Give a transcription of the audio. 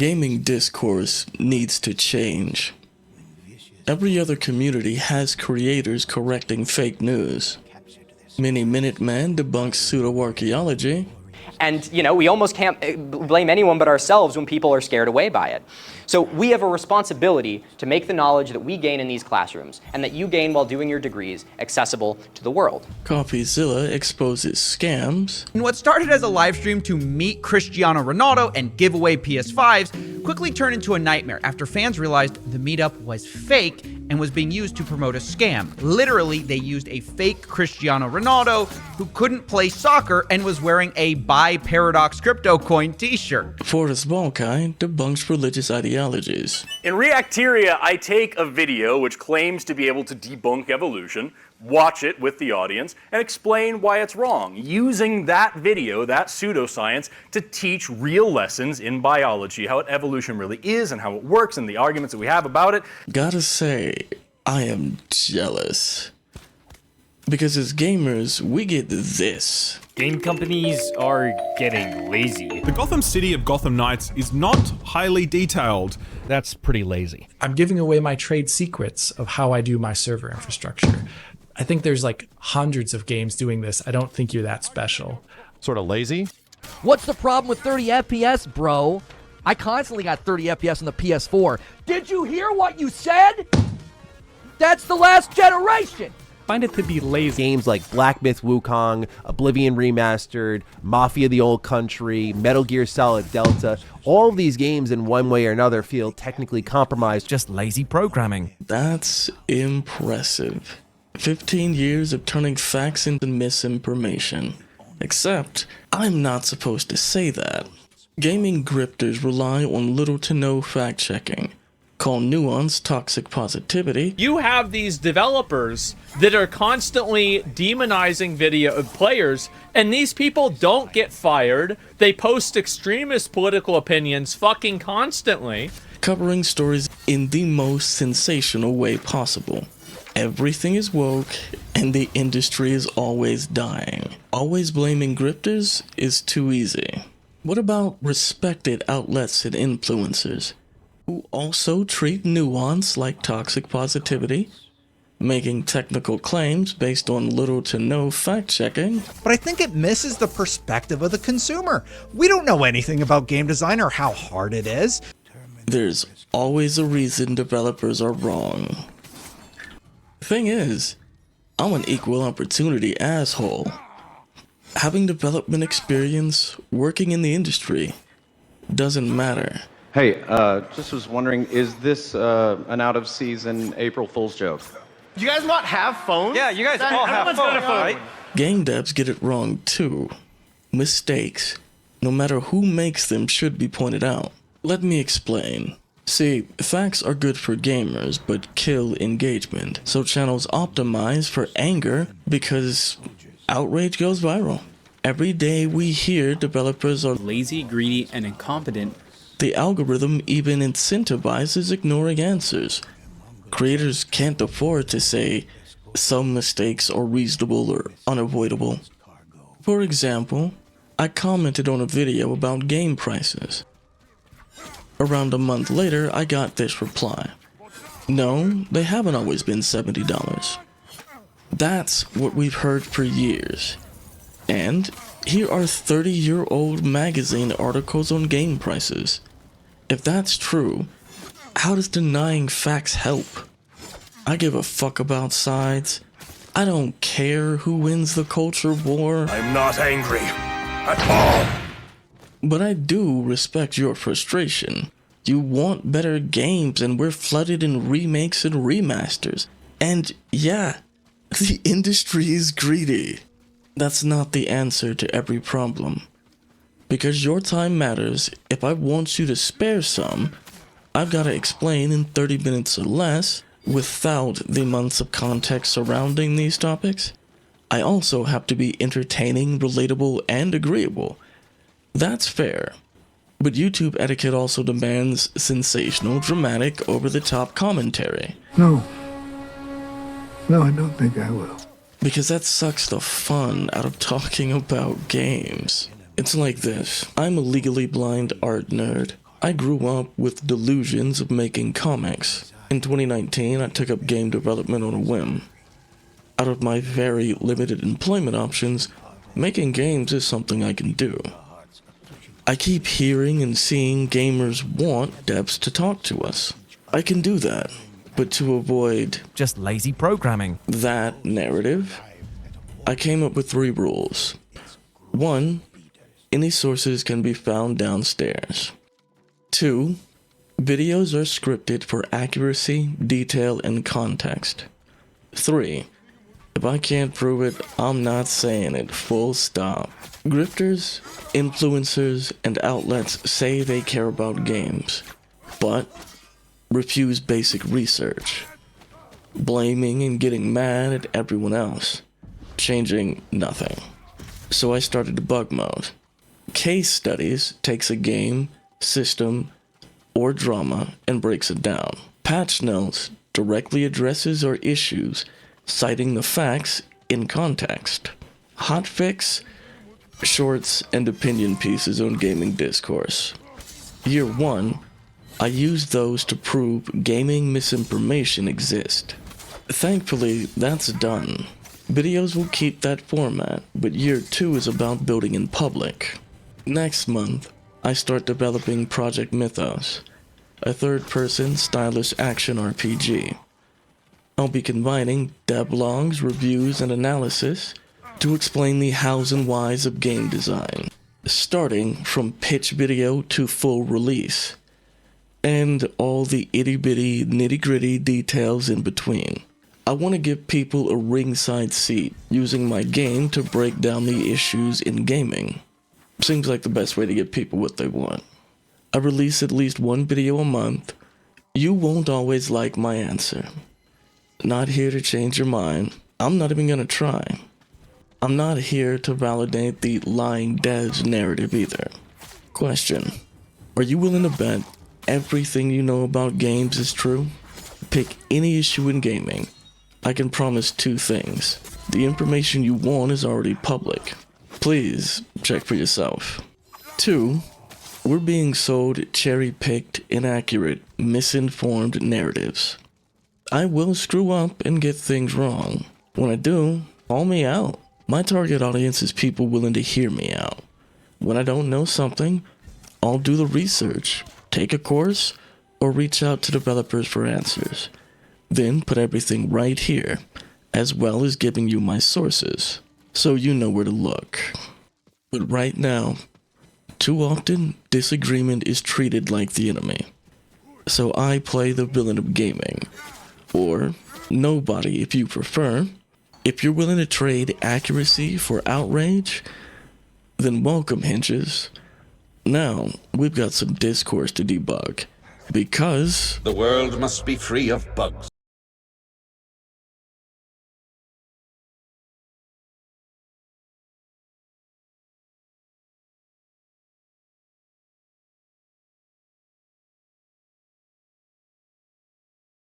Gaming discourse needs to change. Every other community has creators correcting fake news. Mini Minuteman debunks pseudo-archaeology. And, you know, we almost can't blame anyone but ourselves when people are scared away by it. So we have a responsibility to make the knowledge that we gain in these classrooms and that you gain while doing your degrees accessible to the world. CopyZilla exposes scams. And what started as a live stream to meet Cristiano Ronaldo and give away PS5s quickly turned into a nightmare after fans realized the meetup was fake and was being used to promote a scam. Literally, they used a fake Cristiano Ronaldo who couldn't play soccer and was wearing a Buy Paradox crypto coin t-shirt. Forrest Balkai debunks religious ideologies. In Reacteria, I take a video which claims to be able to debunk evolution, watch it with the audience, and explain why it's wrong, using that video, that pseudoscience, to teach real lessons in biology, how evolution really is and how it works and the arguments that we have about it. Gotta say, I am jealous. Because as gamers, we get this. Game companies are getting lazy. The Gotham City of Gotham Knights is not highly detailed. That's pretty lazy. I'm giving away my trade secrets of how I do my server infrastructure. I think there's like hundreds of games doing this. I don't think you're that special. Sort of lazy. What's the problem with 30 FPS, bro? I constantly got 30 FPS on the PS4. Did you hear what you said? That's the last generation. Find it to be lazy. Games like Black Myth Wukong, Oblivion Remastered, Mafia the Old Country, Metal Gear Solid Delta, all of these games in one way or another feel technically compromised. Just lazy programming. That's impressive. 15 years of turning facts into misinformation. Except, I'm not supposed to say that. Gaming grifters rely on little to no fact-checking. Call nuance toxic positivity. You have these developers that are constantly demonizing video players, and these people don't get fired. They post extremist political opinions fucking constantly. Covering stories in the most sensational way possible. Everything is woke, and the industry is always dying. Always blaming grifters is too easy. What about respected outlets and influencers, who also treat nuance like toxic positivity, making technical claims based on little to no fact-checking? But I think it misses the perspective of the consumer. We don't know anything about game design or how hard it is. There's always a reason developers are wrong. Thing is, I'm an equal opportunity asshole. Having development experience working in the industry doesn't matter. Hey, just was wondering, is this an out-of-season April Fool's joke? Do you guys not have phones? Yeah, you guys all have phones, right? Game devs get it wrong too. Mistakes, no matter who makes them, should be pointed out. Let me explain. See, facts are good for gamers, but kill engagement. So channels optimize for anger because outrage goes viral. Every day we hear developers are Lazy, greedy, and incompetent. The algorithm even incentivizes ignoring answers. Creators can't afford to say some mistakes are reasonable or unavoidable. For example, I commented on a video about game prices. Around a month later, I got this reply. No, they haven't always been $70. That's what we've heard for years. And here are 30-year-old magazine articles on game prices. If that's true, how does denying facts help? I give a fuck about sides. I don't care who wins the culture war. I'm not angry at all. But I do respect your frustration. You want better games, and we're flooded in remakes and remasters. And yeah, the industry is greedy. That's not the answer to every problem. Because your time matters, if I want you to spare some, I've got to explain in 30 minutes or less, without the months of context surrounding these topics. I also have to be entertaining, relatable, and agreeable. That's fair. But YouTube etiquette also demands sensational, dramatic, over-the-top commentary. No, I don't think I will. Because that sucks the fun out of talking about games. It's like this. I'm a legally blind art nerd. I grew up with delusions of making comics. In 2019, I took up game development on a whim. Out of my very limited employment options, making games is something I can do. I keep hearing and seeing gamers want devs to talk to us. I can do that, but to avoid just lazy programming, that narrative, I came up with 3 rules. 1, any sources can be found downstairs. 2, videos are scripted for accuracy, detail, and context. 3, if I can't prove it, I'm not saying it, full stop. Grifters, influencers, and outlets say they care about games, but refuse basic research, blaming and getting mad at everyone else, changing nothing. So I started debug mode. Case studies takes a game, system, or drama and breaks it down. Patch notes directly addresses our issues, citing the facts in context. Hotfix, shorts, and opinion pieces on gaming discourse. Year 1, I used those to prove gaming misinformation exists. Thankfully, that's done. Videos will keep that format, but year 2 is about building in public. Next month, I start developing Project Mythos, a third-person stylish action RPG. I'll be combining devlogs, reviews, and analysis to explain the hows and whys of game design, starting from pitch video to full release, and all the itty-bitty, nitty-gritty details in between. I want to give people a ringside seat, using my game to break down the issues in gaming. Seems like the best way to give people what they want. I release at least 1 video a month. You won't always like my answer. Not here to change your mind. I'm not even gonna try. I'm not here to validate the lying devs narrative either. Question: are you willing to bet everything you know about games is true? Pick any issue in gaming. I can promise 2 things. The information you want is already public. Please check for yourself. 2, we're being sold cherry-picked, inaccurate, misinformed narratives. I will screw up and get things wrong. When I do, call me out. My target audience is people willing to hear me out. When I don't know something, I'll do the research, take a course, or reach out to developers for answers. Then put everything right here, as well as giving you my sources, so you know where to look. But right now, too often, disagreement is treated like the enemy. So I play the villain of gaming. Or nobody, if you prefer. If you're willing to trade accuracy for outrage, then welcome, Hinges. Now, we've got some discourse to debug. Because the world must be free of bugs.